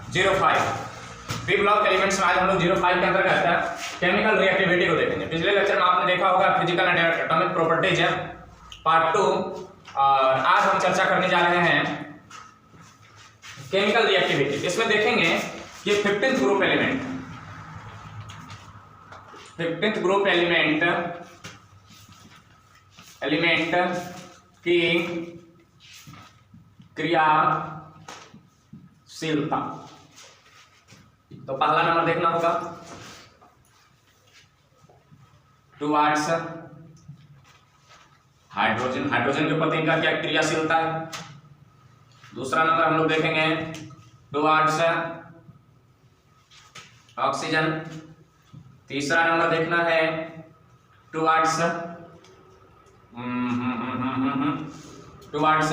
05 B block elements में आज हम लोग 05 के अंतर्गत केमिकल रिएक्टिविटी को देखेंगे। पिछले लेक्चर में आपने देखा होगा फिजिकल एंड एटॉमिक प्रॉपर्टीज है पार्ट 2, और आज हम चर्चा करने जा रहे हैं केमिकल रिएक्टिविटी। इसमें देखेंगे कि 15th ग्रुप एलिमेंट की क्रियाशीलता। तो पहला नंबर देखना होगा टुवर्ड्स हाइड्रोजन, हाइड्रोजन के प्रति इनका क्या क्रियाशीलता है। दूसरा नंबर हम लोग देखेंगे टुवर्ड्स ऑक्सीजन। तीसरा नंबर देखना है टुवर्ड्स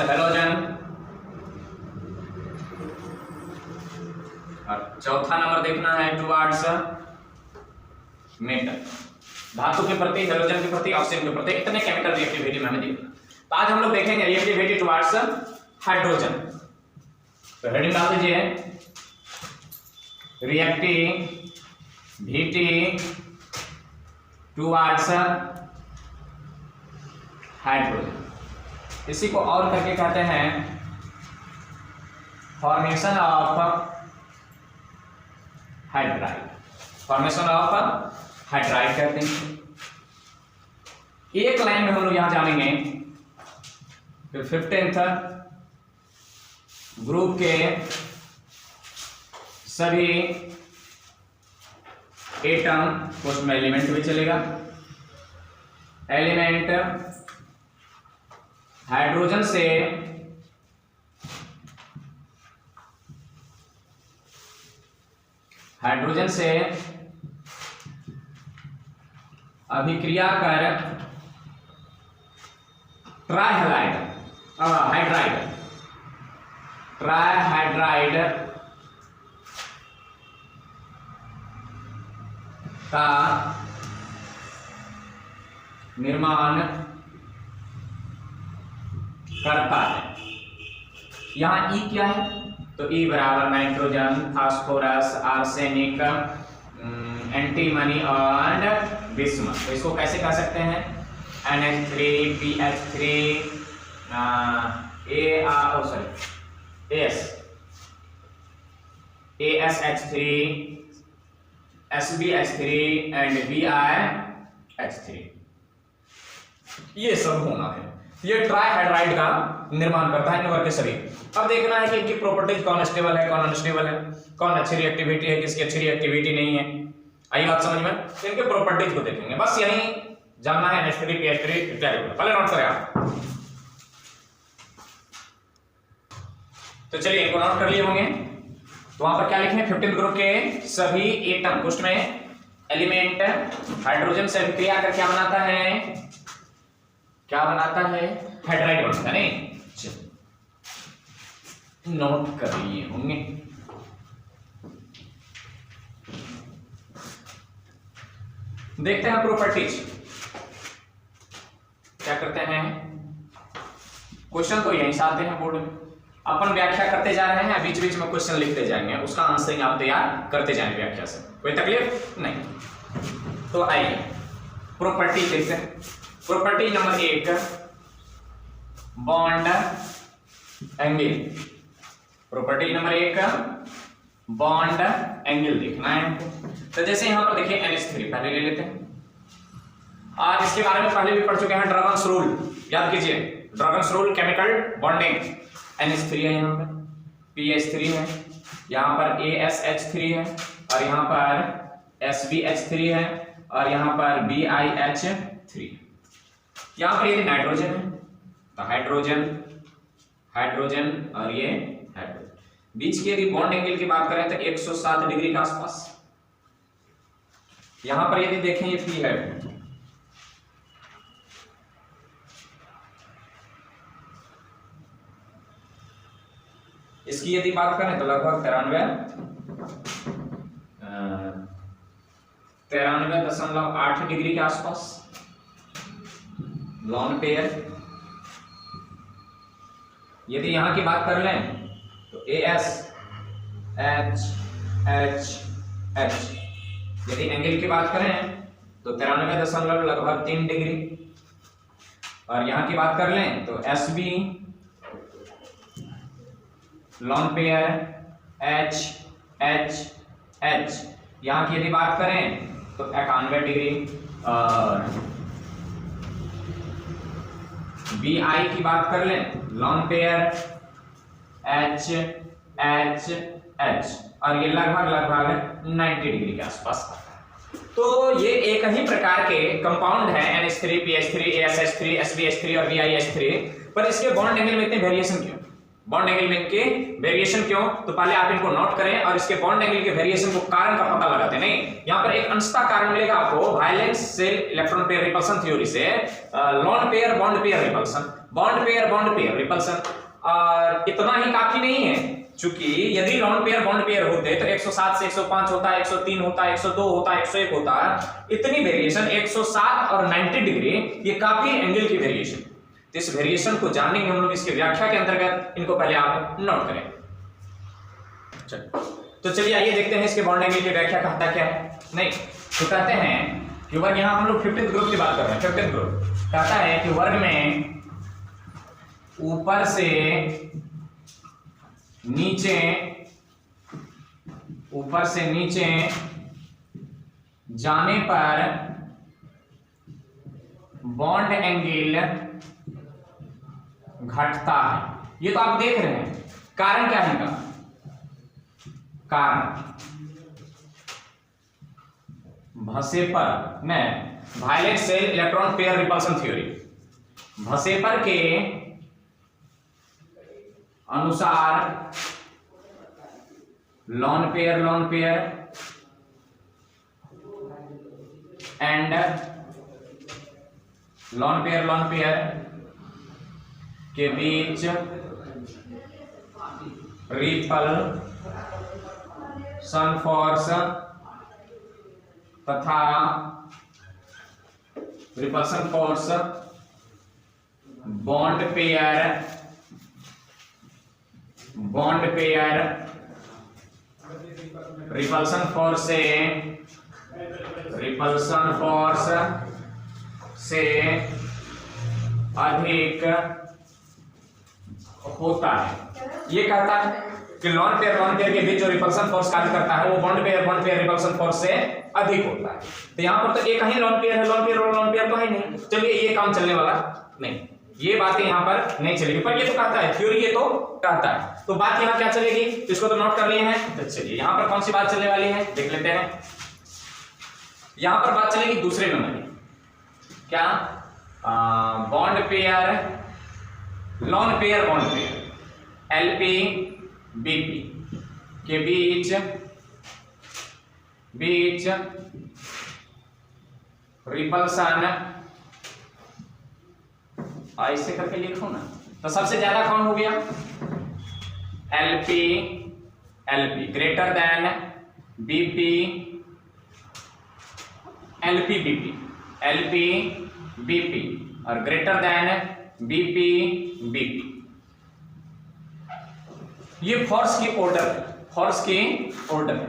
हेलोजन। और चौथा नंबर देखना है टुवर्ड्स मेटल। धातु के प्रति, हेलोजन के प्रति, ऑक्सीजन के प्रति, इतने केमिकल रिएक्टिविटी में हमें देखना। तो आज हम लोग देखेंगे रिएक्टिविटी टुवर्ड्स हाइड्रोजन। तो हेडिंग डाल दीजिए रिएक्टिविटी टुवर्ड्स हाइड्रोजन। इसी को और करके कहते हैं formation of hydride. Formation of hydride कहते हैं। एक लाइन में हम लोग यहां जानेंगे कि 15th ग्रुप के सभी एटम, उसमें एलिमेंट भी चलेगा। एलिमेंट हाइड्रोजन से अभिक्रिया कर ट्राइहाइड्राइड का निर्माण करता है। यहां ई क्या है? तो ई बराबर नाइट्रोजन, फास्फोरस, आर्सेनिक, एंटीमनी और बिस्मथ। तो इसको कैसे कह सकते हैं? NH3, PH3, ASH3, SBH3 and BiH3। ये सब होना है। ये ट्राइहाइड्राइड का निर्माण करता है इन वर्ग के सभी। अब देखना है कि इनकी प्रॉपर्टीज कौन स्टेबल है, कौन अनस्टेबल है, कौन अच्छी रिएक्टिविटी है, किसकी अच्छी रिएक्टिविटी नहीं है। आई बात समझ में? तो इनके प्रॉपर्टीज को देखेंगे, बस यही जानना है। NH3, PH3 इत्यादि पहले नोट करें आप। तो चलिए इनको नोट कर लिए होंगे। तो वहां पर क्या लिखे? 15th ग्रुप के सभी एटम, उसमें एलिमेंट हाइड्रोजन से अभिक्रिया कर क्या बनाता है? हाइड्राइड बनता है। नहीं, नोट कर लिए होंगे। देखते हैं प्रॉपर्टीज क्या करते हैं। क्वेश्चन तो यहीं से आते हैं बोर्ड में, अपन व्याख्या करते जा रहे हैं, बीच बीच में क्वेश्चन लिखते जाएंगे, उसका आंसर आप तैयार करते जाएंगे व्याख्या से, कोई तकलीफ नहीं। तो आइए प्रॉपर्टी देखते हैं। Property number 1 bond angle. Property number 1 bond angle देखना है। तो जैसे यहां पर देखिए NH3 पहले ले लेते हैं, और इसके बारे में पहले भी पढ़ चुके हैं, ड्रगन्स रूल याद कीजिए। ड्रगन्स रूल केमिकल बॉन्डिंग। NH3 है, यहाँ पर PH3 है, यहाँ पर ASH3 है, और यहाँ पर SBH3 है, और यहाँ पर BiH3। यहाँ पर ये नाइट्रोजन है, तो हाइड्रोजन और ये हाइड्रोजन। बीच की यदि बॉन्ड एंगल की बात करें तो 107 डिग्री के आसपास। यहां पर यदि देखें ये P है, इसकी यदि बात करें तो लगभग 93.8 डिग्री के आसपास लॉन पेयर। यदि यहां की बात कर लें तो AS एच एच एच। यदि एंगल की बात करें तो 93 लगभग 3 डिग्री, और यहां की बात कर लें तो एस बी लॉन पेयर एच एच एच। यहां की यदि बात करें तो 91 डिग्री, और बी आई की बात कर लें लॉन पेयर एच एच एच, और ये लगभग 90 डिग्री के आसपास आता है। तो ये एक ही प्रकार के कंपाउंड है NH3 PH3 ASH3 SbH3 और BiH3, पर इसके बॉन्ड एंगल में इतने वेरिएशन क्यों? बॉन्ड एंगल में इनके वेरिएशन क्यों? तो पहले आप इनको नोट करें और इसके बॉन्ड एंगल के वेरिएशन को कारण का पता लगाते। नहीं, यहां पर एक अंशतः कारण मिलेगा आपको valence shell electron pair repulsion theory से, lone pair bond pair repulsion, bond pair repulsion. और इतना ही काफी नहीं है, चूंकि यदि लॉन पेयर बॉन्ड पेयर होते तो 107 से 105 होता, 103 होता, 102 होता, 101 होता। इतनी वेरिएशन 107 और 90 डिग्री, ये काफी एंगल की वेरिएशन। तो इस वेरिएशन को जानेंगे हम लोग इसकी व्याख्या के अंतर्गत, इनको पहले आप नोट करें। तो चलिए आइए देखते हैं इसके बॉन्ड एंगल की व्याख्या कहता क्या है। नहीं तो कहते हैं कि वर्ग, यहां हम लोग 50th ग्रुप की बात कर रहे हैं। 50th ग्रुप कहता है कि वर्ग में ऊपर से नीचे जाने पर बॉन्ड एंगल घटता है। ये तो आप देख रहे हैं। कारण क्या है इनका? कारण भसेपर में violet shell electron pair repulsion theory, भसेपर के अनुसार lone pair and lone pair के बीच रिपल्सन फोर्स तथा repulsion force bond pair repulsion force से अधिक होता है। ये कहता है कि लॉन पेयर के बीच जो रिपल्सन फोर्स कार्य करता है वो बॉन्ड पेयर रिपल्सन फोर्स से अधिक होता है। तो यहां पर तो एक ही लॉन पेयर है, लॉन पेयर तो है नहीं। चलिए ये काम चलने वाला नहीं, ये बातें यहां पर नहीं चलेगी, पर ये तो कहता है थ्योरी, ये तो कहता है। तो बात यहां क्या चलेगी, इसको तो नोट कर लिए हैं। तो चलिए यहां पर कौन सी बात चलने वाली है देख लेते हैं। यहां पर बात चलेगी दूसरे नंबर की, क्या? Bond pair lone pair LP BP के बीच रिपल्सन, ऐसे करके लिखो ना। तो सबसे ज्यादा कौन हो गया? LP greater than BP LP BP और ग्रेटर देन BP ये फोर्स की ऑर्डर है।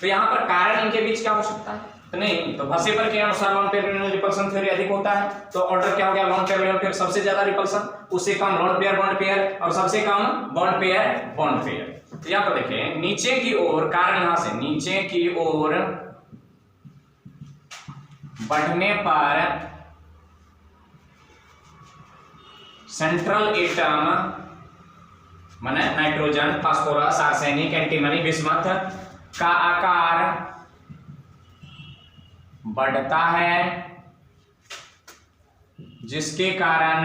तो यहां पर कारण इनके बीच क्या हो सकता है? तो नहीं, तो भसेपर के अनुसार लॉन पेयर रिपल्सन थ्योरी अधिक होता है। तो ऑर्डर क्या हो गया? लॉन पेयर सबसे ज्यादा रिपल्सन, उससे कम लॉन पेयर बॉन्ड पेयर, और सबसे कम बॉन्ड पेयर। तो यहां पर देखिए नीचे की ओर, कारण यहां से नीचे की ओर बढ़ने पर सेंट्रल एटम माने nitrogen, phosphorus, arsenic, antimony, bismuth का आकार बढ़ता है, जिसके कारण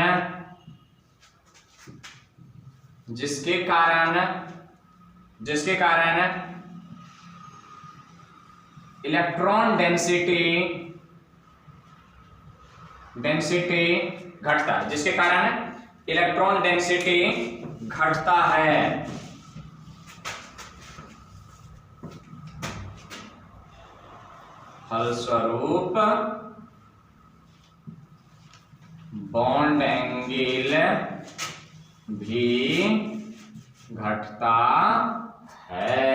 इलेक्ट्रॉन डेंसिटी घटता है, जिसके कारण इलेक्ट्रॉन डेंसिटी घटता है। फलस्वरूप बॉन्ड एंगल भी घटता है।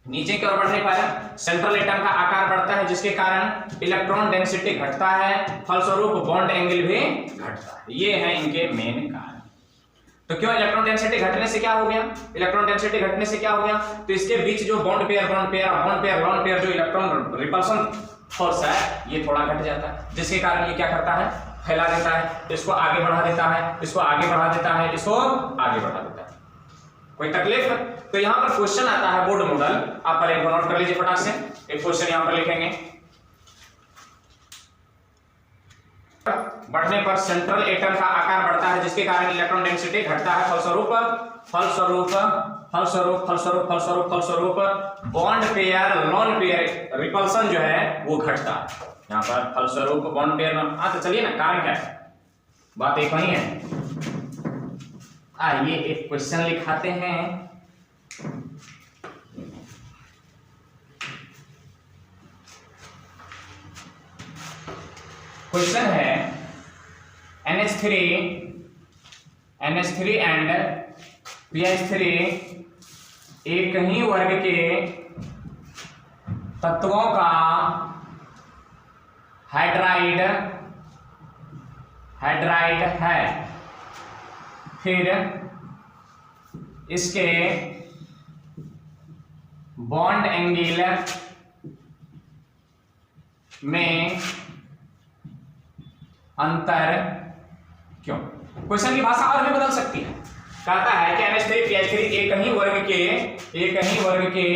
नीचे की ओर बढ़ने पर सेंट्रल एटम का आकार बढ़ता है, जिसके कारण इलेक्ट्रॉन डेंसिटी घटता है, फलस्वरूप बॉन्ड एंगल भी घटता है। ये है इनके मेन कारण। तो क्यों इलेक्ट्रॉन डेंसिटी घटने से क्या हो गया? इलेक्ट्रॉन डेंसिटी घटने से क्या हो गया? तो इसके बीच जो बॉन्ड पेयर लोन पेयर जो इलेक्ट्रॉन रिपल्सन फोर्स है ये थोड़ा घट जाता है, जिसके कारण ये क्या करता है? फैला देता है, इसको आगे बढ़ा देता है, इसको आगे बढ़ा देता है, इसको आगे बढ़ा देता है। कोई तकलीफ? तो यहां पर क्वेश्चन आता है बोर्ड मॉडल, आप पहले इनको नोट कर लीजिए फटाक से। एक क्वेश्चन यहां पर लिखेंगे, बढ़ने पर सेंट्रल एटम का आकार बढ़ता है, जिसके कारण इलेक्ट्रॉन डेंसिटी घटता है, फलस्वरूप bond pair lone pair repulsion जो है वो घटता है। यहां पर फलस्वरूप बॉन्ड पेयर तो चलिए ना, कारण क्या है? बात एक नहीं है। आइए एक क्वेश्चन लिखाते हैं। क्वेश्चन है NH3 एंड PH3 एक ही वर्ग के तत्वों का हाइड्राइड है, फिर इसके बॉन्ड एंगल में अंतर क्यों? क्वेश्चन की भाषा और भी बदल सकती है। कहता है कि NH3 PH3 एक ही वर्ग के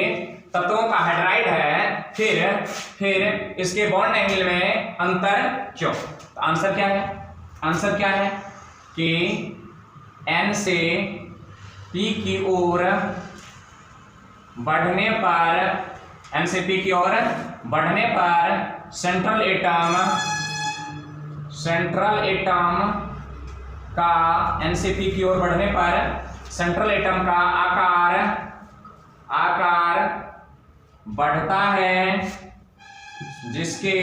तत्वों का हाइड्राइड है, फिर इसके बॉन्ड एंगल में अंतर क्यों? तो आंसर क्या है कि N से P की ओर बढ़ने पर सेंट्रल एटम का N से P की ओर बढ़ने पर सेंट्रल एटम का आकार बढ़ता है, जिसके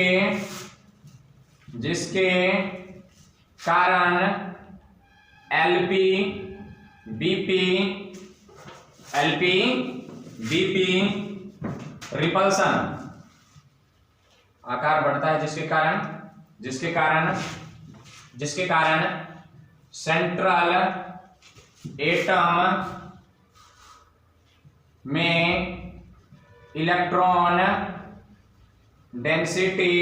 कारण LP BP रिपल्सन आकार बढ़ता है, जिसके कारण सेंट्रल एटम में इलेक्ट्रॉन डेंसिटी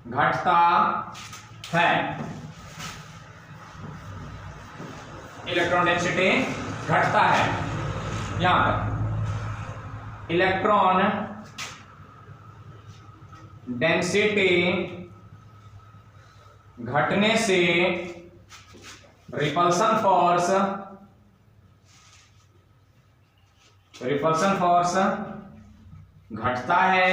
घटता है। यहां पर इलेक्ट्रॉन डेंसिटी घटने से रिपल्सन फोर्स घटता है,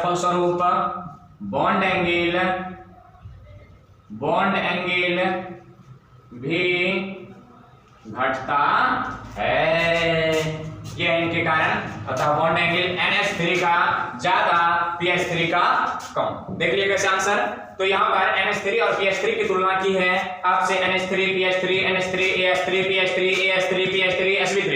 फलस्वरूप बॉन्ड एंगल भी घटता है। ये है इनके कारण। अतः बॉन्ड एंगल NH3 का ज्यादा, PH3 का कम। देख लिया कैसे आंसर। तो यहाँ पर NH3 और PH3 की तुलना की है आपसे, NH3 PH3 NH3 AH3 PH3 AH3 PH3 Sp3।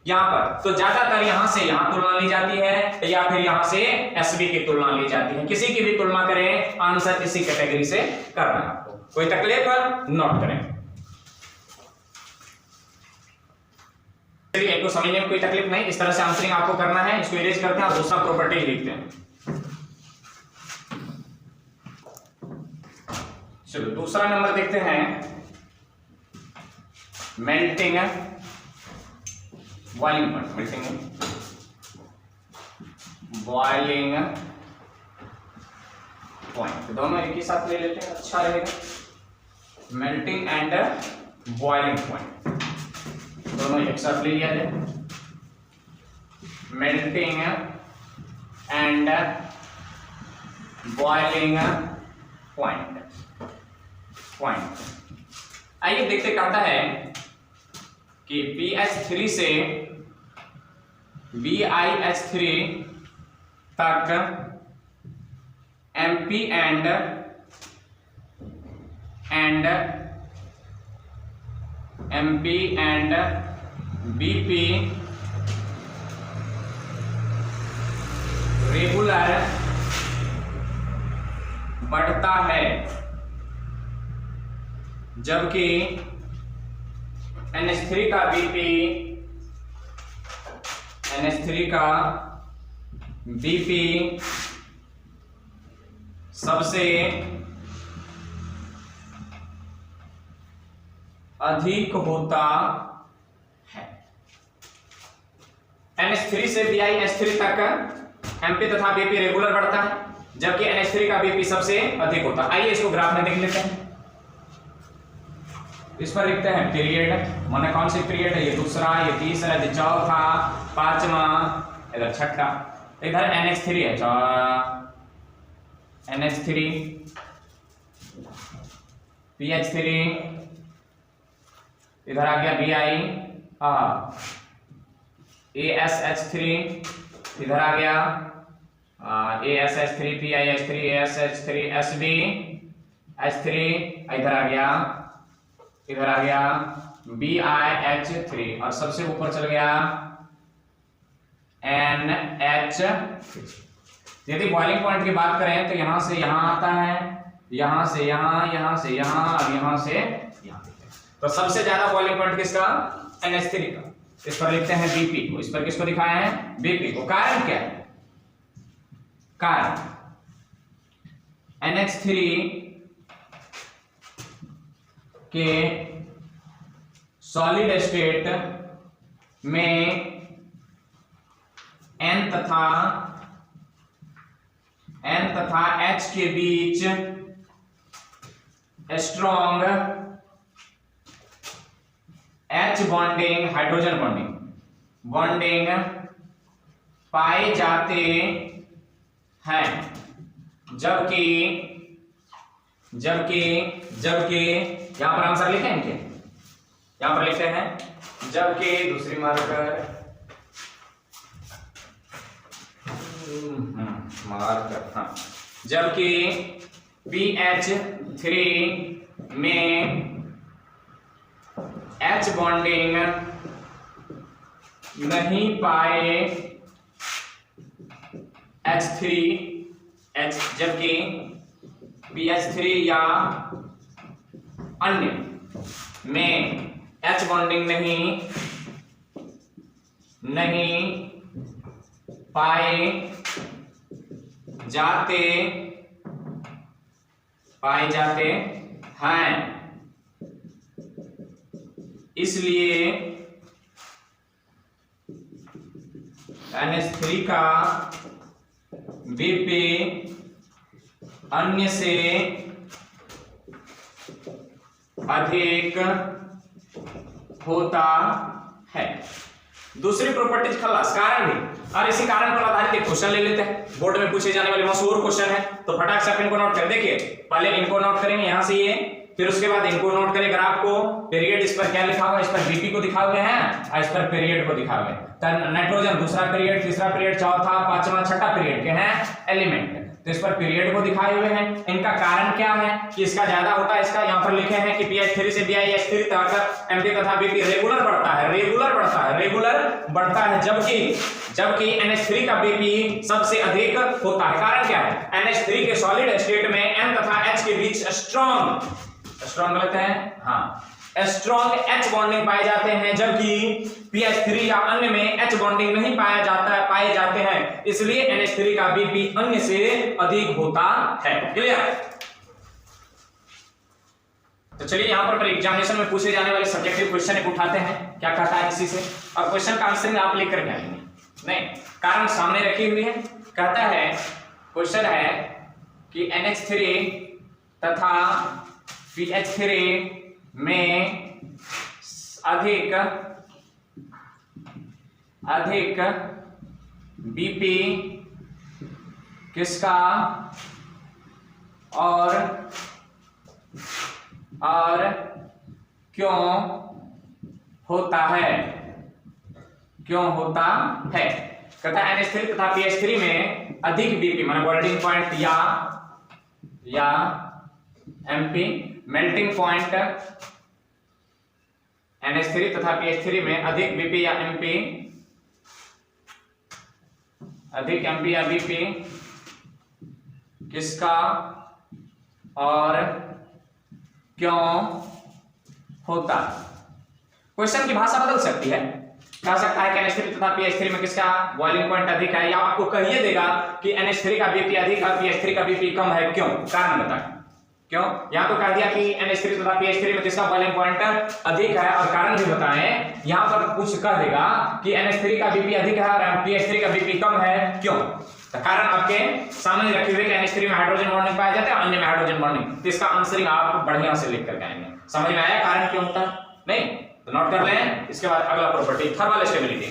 यहाँ पर तो ज्यादातर यहाँ से यहाँ तुलना ली जाती है या फिर यहाँ से Sb की तुलना ली जाती है। किसी की भी तुलना करें, आंसर इसी कैटेगरी से करना है आपको। कोई तकलीफ नोट करें। एक तो समझने में कोई तकलीफ नहीं, इस तरह से आंसरिंग आपको करना है। इसको इरेज करते हैं और दूसरा प्रॉपर्टी लिखते हैं। चलो दूसरा नंबर देखते हैं, मेल्टिंग बॉइलिंग पॉइंट, दोनों एक ही साथ ले लेते हैं, अच्छा रहेगा। मेल्टिंग एंड बॉइलिंग पॉइंट दोनों एक साथ ले लिया जाए। Melting and boiling point. आइए देखते कहता है कि BH3 से BiH3 तक MP एंड BP रेगुलर बढ़ता है, जबकि NH3 का BP सबसे अधिक होता है। NH3 से BiH3 तक MP तथा BP रेगुलर बढ़ता है, जबकि NH3 का BP सबसे अधिक होता है। आइए इसको ग्राफ में देख लेते हैं। इस पर लिखते हैं पीरियड, माने कौन सी पीरियड है, ये दूसरा, ये तीसरा, ये चौथा, पांचवा, इधर छठा। इधर NH3 है, NH3, PH3, इधर आ गया ASH3, इधर आ गया ASH3, PiH3, ASH3, SbH3, इधर आ गया BiH3 और सबसे ऊपर चल गया NH3। यदि बॉइलिंग पॉइंट की बात करें तो यहां से यहां आता है, यहां से यहां, यहां से यहां और यहां से यहां। तो सबसे ज्यादा बॉइलिंग पॉइंट किसका? NH3 का। इस पर लिखते हैं BP को, इस पर किसको दिखाया है? BP को। कारण क्या है? कारण NH3 के सॉलिड स्टेट में N तथा H के बीच strong H bonding, hydrogen bonding पाए जाते हैं, जबकि यहां पर आंसर लिखेंगे, यहां पर लिखते हैं जबकि दूसरी मार्कर हाँ, जबकि PH3 में H बॉन्डिंग नहीं पाए जबकि PH3 या अन्य में H बॉन्डिंग नहीं पाए जाते हैं, इसलिए NH3 का BP अन्य से अधिक होता है। दूसरी प्रॉपर्टीज खलास, कारण भी, और इसी कारण पर आधारित एक क्वेश्चन ले लेते हैं। बोर्ड में पूछे जाने वाले मशहूर क्वेश्चन है, तो फटाक से इनको नोट कर। देखिए पहले इनको नोट करेंगे यहां से ये, फिर उसके बाद इनको नोट करें ग्राफ को, पीरियड इस पर क्या लिखा हुआ है, इस पर BP को दिखा हुए हैं और इस पर पीरियड को दिखा हुए हैं। नाइट्रोजन दूसरा पीरियड, तीसरा पीरियड, चौथा, पांचवा, छठा पीरियड के हैं एलिमेंट, तो इस पर पीरियड को दिखाए हुए हैं। इनका कारण क्या है कि इसका ज्यादा होता है, इसका यहां पर लिखे हैं कि PH3 से BiH3 तक MP तथा BP रेगुलर बढ़ता है, जबकि NH3 का BP सबसे अधिक होता है। कारण क्या है? NH3 के सॉलिड स्टेट में N तथा H के बीच स्ट्रॉन्ग गलत है, हाँ, स्ट्रॉन्ग H बॉन्डिंग पाए जाते हैं, जबकि PH3 या अन्य में H बॉन्डिंग नहीं पाए जाते हैं, इसलिए NH3 का BP अन्य से अधिक होता है। क्लियर? तो चलिए यहां पर एग्जामिनेशन में पूछे जाने वाले सब्जेक्टिव क्वेश्चन एक उठाते हैं, क्या कहता है इसी से, और क्वेश्चन का आंसर में आप लेकर के आएंगे, नहीं कारण सामने रखी हुई है। कहता है, क्वेश्चन है कि NH3 तथा PH3 में अधिक BP किसका और क्यों होता है? कहता है NH3 तथा PH3 में अधिक बीपी माने बॉइलिंग पॉइंट या MP मेल्टिंग पॉइंट NH3 तथा PH3 में अधिक बीपी या MP अधिक MP या BP किसका और क्यों होता है। क्वेश्चन की भाषा बदल सकती है, कह सकता है कि NH3 तथा PH3 में किसका बॉइलिंग पॉइंट अधिक है, या आपको कहिए देगा कि NH3 का बीपी अधिक है PH3 का बीपी कम है, क्यों, कारण बताएं क्यों। यहां तो कह दिया कि NH3 तथा PH3 में किसका बॉइलिंग पॉइंट अधिक है और कारण भी बताएं। यहां पर कुछ कह देगा कि NH3 का बीपी अधिक है और PH3 का बीपी कम है, क्यों। तो कारण आपके सामने रखे हुए कि NH3 में हाइड्रोजन बॉन्डिंग पाया जाता है, अन्य में हाइड्रोजन बॉन्डिंग, तो इसका आंसरिंग आप बढ़िया से लिख कर आएंगे। समझ में आया कारण क्यों होता है? नहीं तो नोट कर लें। इसके बाद अगला प्रॉपर्टी थर्मल स्टेबिलिटी।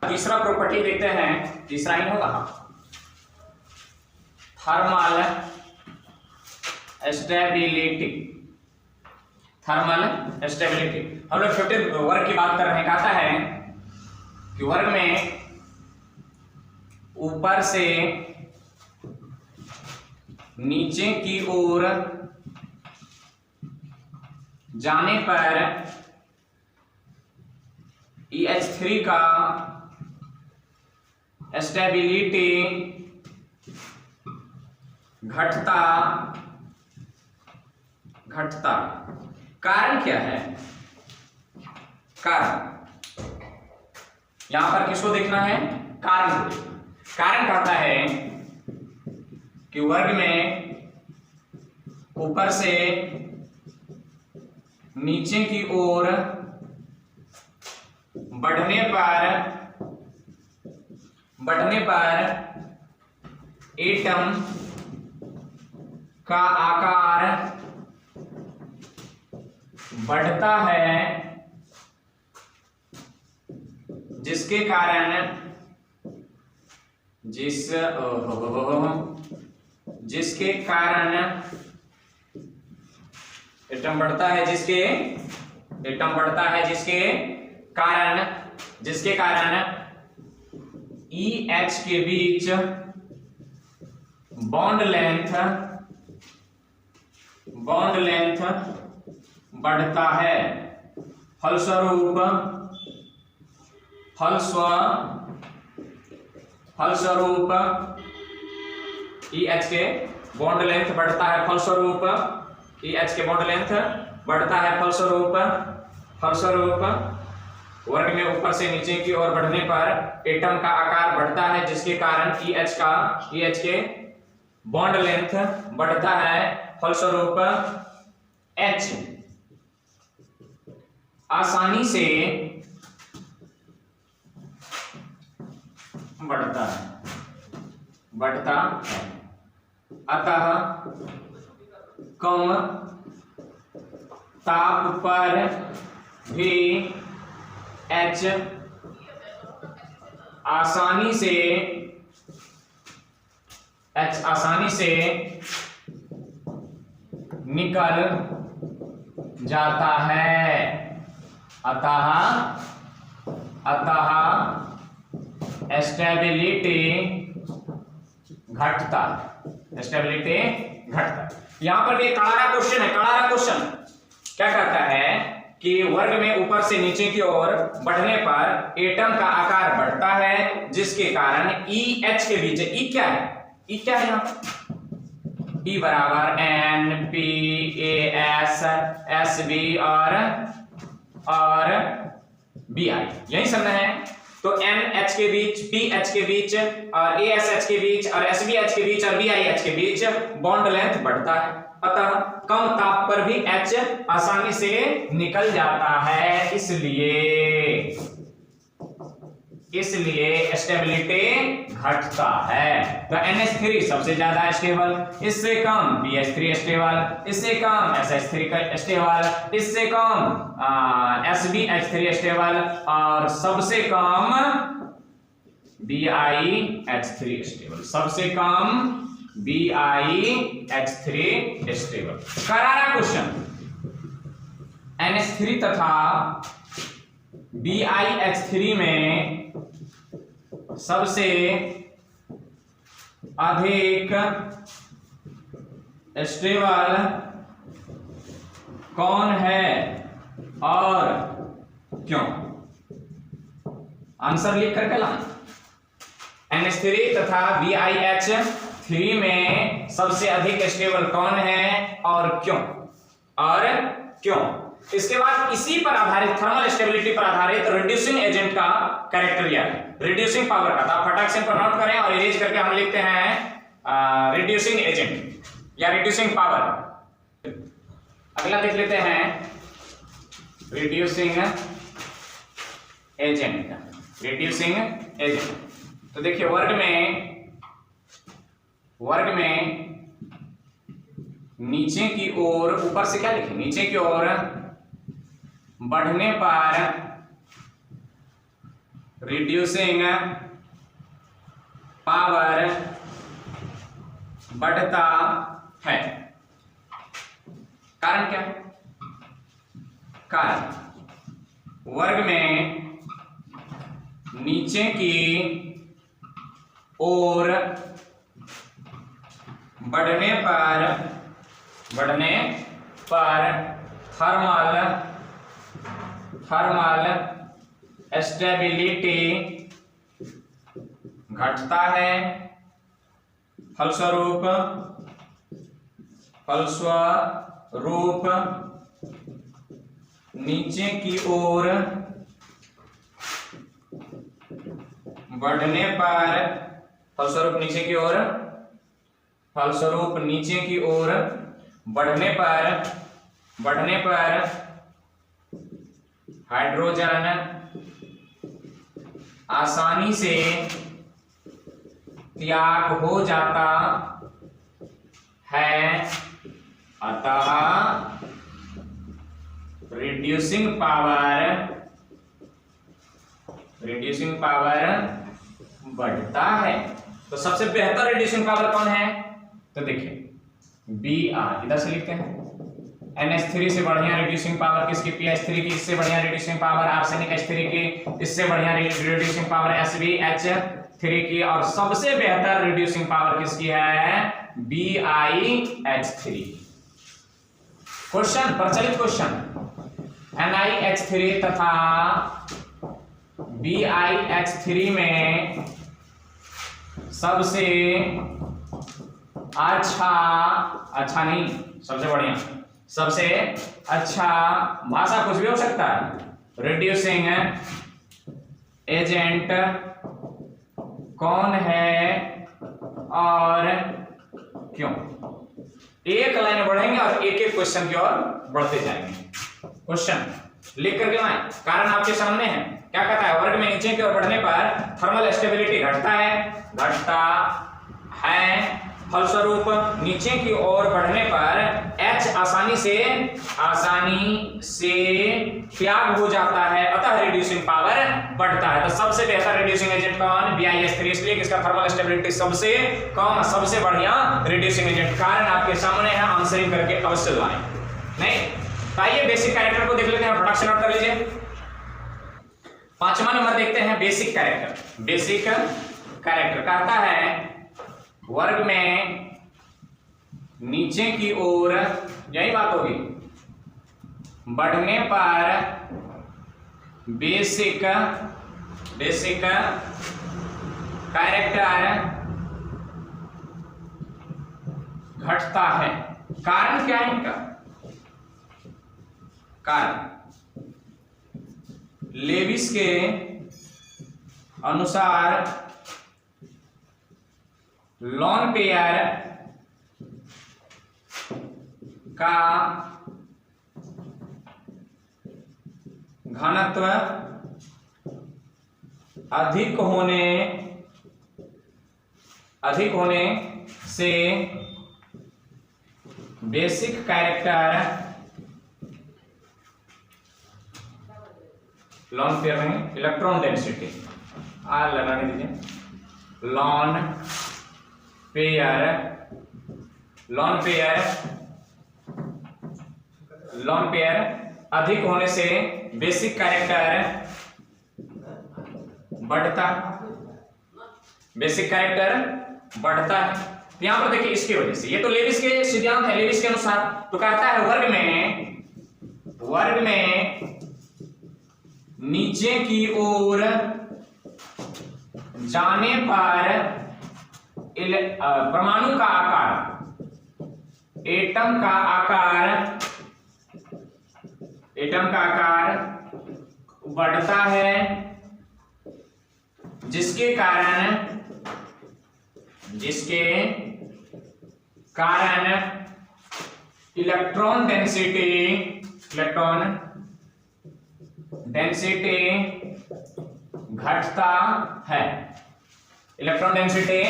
तीसरा प्रॉपर्टी देखते हैं, तीसरा ही होगा थर्मल स्टेबिलिटी। थर्मल स्टेबिलिटी हम लोग छोटे वर्ग की बात कर रहे हैं। कहता है कि वर्ग में ऊपर से नीचे की ओर जाने पर EH3 का स्टेबिलिटी घटता। कारण क्या है? कारण यहां पर किसको देखना है? कारण को देखना। कारण कहता है कि वर्ग में ऊपर से नीचे की ओर बढ़ने पर एटम का आकार बढ़ता है, जिसके कारण एटम बढ़ता है, जिसके कारण EH के बीच बॉन्ड लेंथ बढ़ता है। फलस्वरूप EH के बॉन्ड लेंथ बढ़ता है, फलस्वरूप EH के बॉन्ड लेंथ बढ़ता है, फलस्वरूप वर्ग में ऊपर से नीचे की ओर बढ़ने पर एटम का आकार बढ़ता है, जिसके कारण EH के बॉन्ड लेंथ बढ़ता है, फलस्वरूप H आसानी से बढ़ता है। अतः कम ताप पर भी H आसानी से निकल जाता है। अतः स्टेबिलिटी घटता। यहां पर एक करारा क्वेश्चन है। क्या कहता है कि वर्ग में ऊपर से नीचे की ओर बढ़ने पर एटम का आकार बढ़ता है, जिसके कारण EH के बीच E क्या है? यहाँ E बराबर NPAS SB और BI, यही समझना है। तो NH के बीच, PH के बीच और ASH के बीच और SBH के बीच और BIH के बीच बॉन्ड लेंथ बढ़ता है, अतः कम ताप पर भी H आसानी से निकल जाता है, इसलिए स्टेबिलिटी घटता है। तो NH3 सबसे ज्यादा स्टेबल, इससे कम BH3 स्टेबल, इससे कम SH3 स्टेबल, इससे कम SBH3 स्टेबल और सबसे कम BIH3 स्टेबल, स्टेबल। करारा क्वेश्चन, NH3 तथा BIH3 में सबसे अधिक स्टेबल कौन है और क्यों? आंसर लिख करके लाना। NH3 तथा BiH3 में सबसे अधिक स्टेबल कौन है और क्यों? और क्यों? इसके बाद इसी पर आधारित थर्मल स्टेबिलिटी पर आधारित रिड्यूसिंग एजेंट का कैरेक्टर या रिड्यूसिंग पावर का था। फटाक से नोट करें और इरेज करके हम लिखते हैं रिड्यूसिंग एजेंट या रिड्यूसिंग पावर। अगला देख लेते हैं रिड्यूसिंग एजेंट। रिड्यूसिंग एजेंट तो देखिए वर्ग में नीचे की ओर, ऊपर से क्या लिखें, नीचे की ओर बढ़ने पर रिड्यूसिंग पावर बढ़ता है। कारण क्या? कारण वर्ग में नीचे की ओर बढ़ने पर थर्मल स्टेबिलिटी घटता है। फलस्वरूप नीचे की ओर बढ़ने पर फलस्वरूप नीचे की ओर बढ़ने पर हाइड्रोजन आसानी से त्याग हो जाता है। अतः रिड्यूसिंग पावर बढ़ता है। तो सबसे बेहतर रिड्यूसिंग पावर कौन है? तो देखिए Br, इधर से लिखते हैं NH3 से बढ़िया रिड्यूसिंग पावर किसकी? PH3 की। इससे बढ़िया रिड्यूसिंग पावर आर्सेनिक H3 की। इससे बढ़िया रिड्यूसिंग पावर SbH3 की। और सबसे बेहतर रिड्यूसिंग पावर किसकी है? BiH3। क्वेश्चन, प्रचलित क्वेश्चन, NiH3 तथा BiH3 में सबसे अच्छा नहीं, सबसे बढ़िया, सबसे अच्छा, भाषा कुछ भी हो सकता है, रिड्यूसिंग एजेंट कौन है और क्यों? एक लाइन बढ़ेंगे और एक एक क्वेश्चन की ओर बढ़ते जाएंगे। क्वेश्चन लिख करके लाएं, कारण आपके सामने है। क्या कहता है? वर्ग में नीचे की ओर बढ़ने पर थर्मल स्टेबिलिटी घटता है। फलस्वरूप नीचे की ओर बढ़ने पर H आसानी से त्याग हो जाता है। अतः रिड्यूसिंग पावर बढ़ता है। तो सबसे बेहतर रिड्यूसिंग एजेंट कौन? BiH3, इसलिए कि इसका थर्मल स्टेबिलिटी सबसे कम, सबसे बढ़िया रिड्यूसिंग एजेंट। कारण आपके सामने है, आंसरिंग करके अवश्य लाएं। नहीं तो आइए बेसिक कैरेक्टर को देख लेते हैं, फटाक से नोट कर लीजिए। 5वां नंबर देखते हैं, बेसिक कैरेक्टर। बेसिक कैरेक्टर कहता है वर्ग में नीचे की ओर, यही बात होगी, बढ़ने पर बेसिक कैरेक्टर घटता है। कारण क्या है इनका? कारण लेविस के अनुसार लॉन पेयर का घनत्व अधिक होने से बेसिक कैरेक्टर, लॉन पेयर में इलेक्ट्रॉन डेंसिटी आर लगाने दीजिए, लॉन पेयर अधिक होने से बेसिक कैरेक्टर बढ़ता बेसिक कैरेक्टर बढ़ता है। यहां पर देखिए इसकी वजह से, ये तो लेविस के सिद्धांत है, लेविस के अनुसार तो कहता है वर्ग में नीचे की ओर जाने पर परमाणु का आकार, एटम का आकार बढ़ता है, जिसके कारण इलेक्ट्रॉन डेंसिटी घटता है। इलेक्ट्रॉन डेंसिटी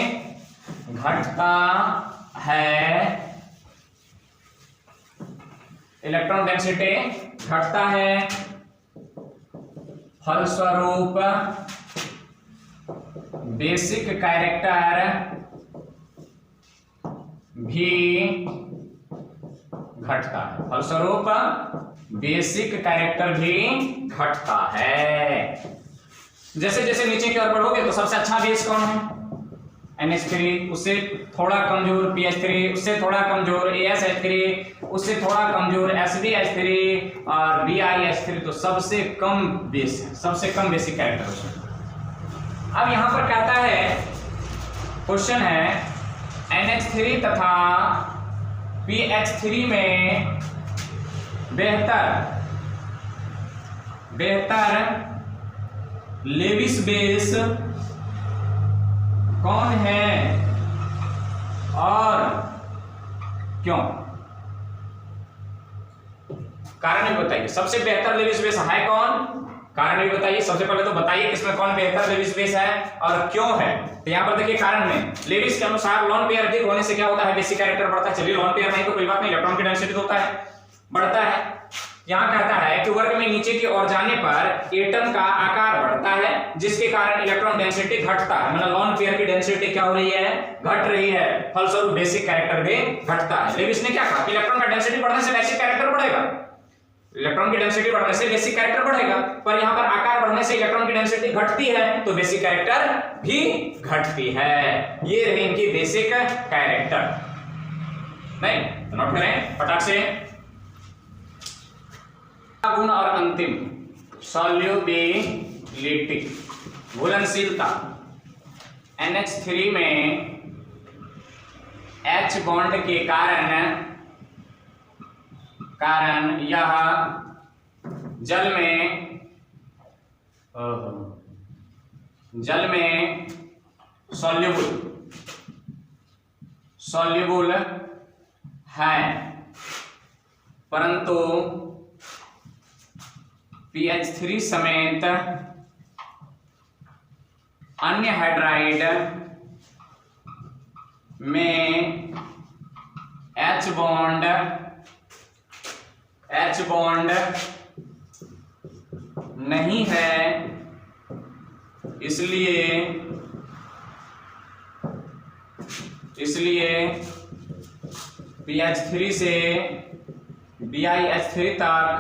घटता है, फलस्वरूप बेसिक कैरेक्टर भी घटता है। जैसे जैसे नीचे की ओर बढ़ोगे तो सबसे अच्छा बेस कौन है? NH3, उससे थोड़ा कमजोर PH3, उससे थोड़ा कमजोर ASH3, उससे थोड़ा कमजोर SbH3 और BiH3, तो सबसे कम बेस है, सबसे कम बेसिक कैरेक्टर उसमें। अब यहां पर कहता है, क्वेश्चन है NH3 तथा PH3 में बेहतर लेविस बेस कौन है और क्यों? कारण भी बताइए। सबसे बेहतर लेविस बेस है कौन? कारण भी बताइए। सबसे पहले तो बताइए किसमें कौन बेहतर लेविस बेस है और क्यों है। तो यहाँ पर देखिए कारण में लेविस के अनुसार लोन पेयर अधिक होने से क्या होता है? बेसिक कैरेक्टर बढ़ता है। चलिए लोन पेयर नहीं तो कोई बात नहीं, इलेक्ट्रॉन की डेंसिटी होता है, बढ़ता है। यहाँ कहता है कि वर्ग में नीचे की ओर जाने पर एटम का आकार बढ़ता है, जिसके कारण इलेक्ट्रॉन डेंसिटी घटता है। मतलब लोन पेयर की डेंसिटी क्या हो रही है? घट रही है, फलस्वरूप बेसिक कैरेक्टर भी घटता है। लेविस ने क्या कहा? इलेक्ट्रॉन का डेंसिटी बढ़ने से बेसिक कैरेक्टर बढ़ेगा, इलेक्ट्रॉन की डेंसिटी बढ़ने से बेसिक कैरेक्टर बढ़ेगा, पर यहाँ पर आकार बढ़ने से इलेक्ट्रॉन की डेंसिटी घटती है, तो बेसिक कैरेक्टर भी घटती है। ये रही इनकी बेसिक कैरेक्टर। नहीं तो नोट करें फटाक से। गुण और अंतिम सॉल्युबिलिटी, घुलनशीलता। NH3 में H बॉन्ड के कारण यह जल में सॉल्युबल है, परंतु PH3 समेत अन्य हाइड्राइड में H बॉन्ड नहीं है, इसलिए PH3 से BiH3 तक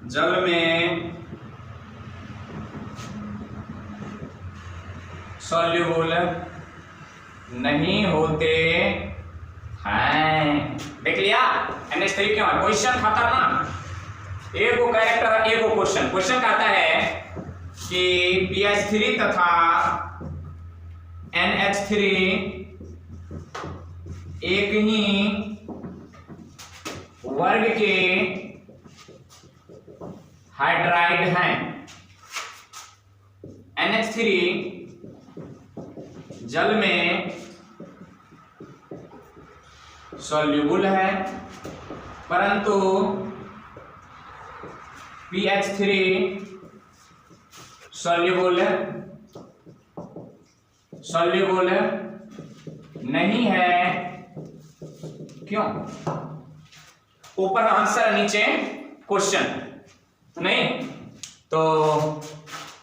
जल में सॉल्युबल नहीं होते हैं। देख लिया NH3 क्यों है? क्वेश्चन खतरनाक, एक वो कैरेक्टर एक वो क्वेश्चन। क्वेश्चन कहता है कि PH3 तथा NH3 एक ही वर्ग के हाइड्राइड हैं। NH3 जल में सॉल्युबल है, परंतु PH3 सॉल्युबल नहीं है। क्यों? ऊपर आंसर, नीचे क्वेश्चन। नहीं तो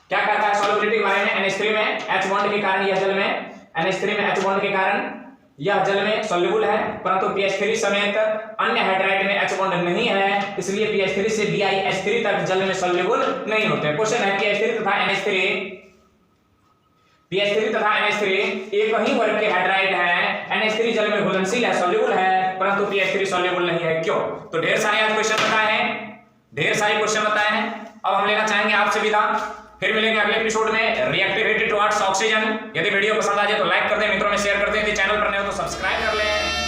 क्या कहता है सॉल्युबिलिटी के बारे में? NH3 में H बॉन्ड के कारण यह जल में NH3 में H बॉन्ड के कारण यह जल में सॉल्युबल है, परंतु PH3 समेत अन्य हाइड्राइड में H बॉन्ड नहीं है, इसलिए PH3 से BiH3 तक जल में सॉल्युबल नहीं होते। क्वेश्चन है PH3 तथा NH3 PH3 तथा NH3 एक ही वर्ग के हाइड्राइड हैं। NH3 जल में घुलनशील है, सॉल्युबल है, परंतु PH3 सॉल्युबल नहीं है। क्यों? तो ढेर सारे आज क्वेश्चन बताए हैं, ढेर सारे क्वेश्चन बताए हैं। अब हम लेना चाहेंगे आपसे विदा, फिर मिलेंगे अगले एपिसोड में। Reactivity towards oxygen. यदि वीडियो पसंद आ जाए तो लाइक कर दें, मित्रों में शेयर कर दें, यदि चैनल पर नए हो तो सब्सक्राइब कर लें।